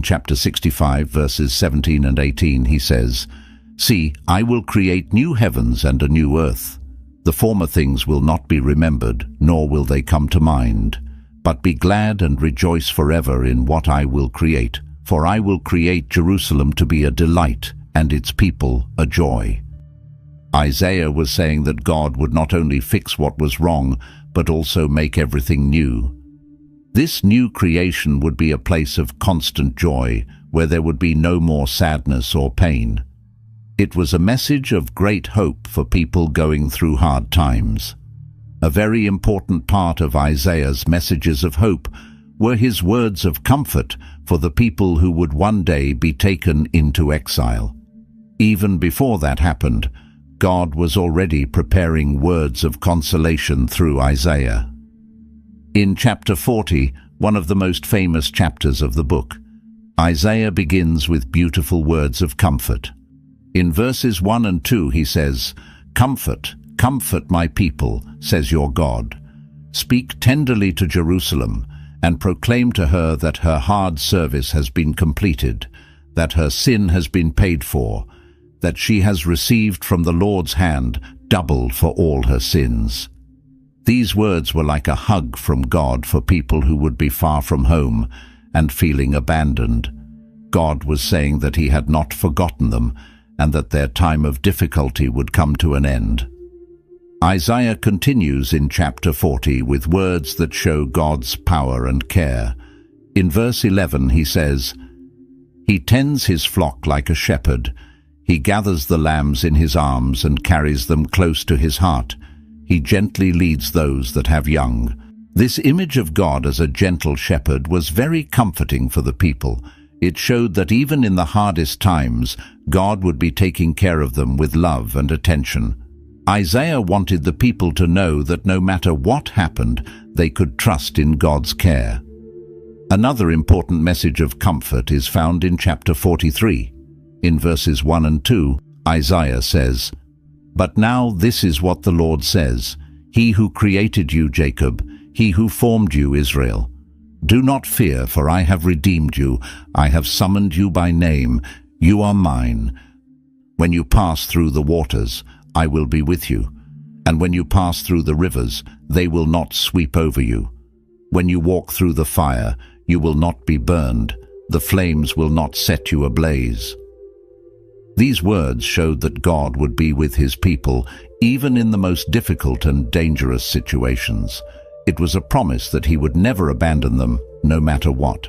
chapter 65, verses 17 and 18, he says, "See, I will create new heavens and a new earth. The former things will not be remembered, nor will they come to mind. But be glad and rejoice forever in what I will create. For I will create Jerusalem to be a delight, and its people a joy." Isaiah was saying that God would not only fix what was wrong, but also make everything new. This new creation would be a place of constant joy, where there would be no more sadness or pain. It was a message of great hope for people going through hard times. A very important part of Isaiah's messages of hope were his words of comfort for the people who would one day be taken into exile. Even before that happened, God was already preparing words of consolation through Isaiah. In chapter 40, one of the most famous chapters of the book, Isaiah begins with beautiful words of comfort. In verses 1 and 2 he says, "Comfort, comfort my people, says your God. Speak tenderly to Jerusalem, and proclaim to her that her hard service has been completed, that her sin has been paid for, that she has received from the Lord's hand double for all her sins." These words were like a hug from God for people who would be far from home and feeling abandoned. God was saying that he had not forgotten them and that their time of difficulty would come to an end. Isaiah continues in chapter 40 with words that show God's power and care. In verse 11 he says, "He tends his flock like a shepherd. He gathers the lambs in his arms and carries them close to his heart. He gently leads those that have young." This image of God as a gentle shepherd was very comforting for the people. It showed that even in the hardest times, God would be taking care of them with love and attention. Isaiah wanted the people to know that no matter what happened, they could trust in God's care. Another important message of comfort is found in chapter 43. In verses 1 and 2, Isaiah says, "But now this is what the Lord says, He who created you, Jacob, He who formed you, Israel. Do not fear, for I have redeemed you. I have summoned you by name. You are mine. When you pass through the waters, I will be with you. And when you pass through the rivers, they will not sweep over you. When you walk through the fire, you will not be burned. The flames will not set you ablaze." These words showed that God would be with his people, even in the most difficult and dangerous situations. It was a promise that he would never abandon them, no matter what.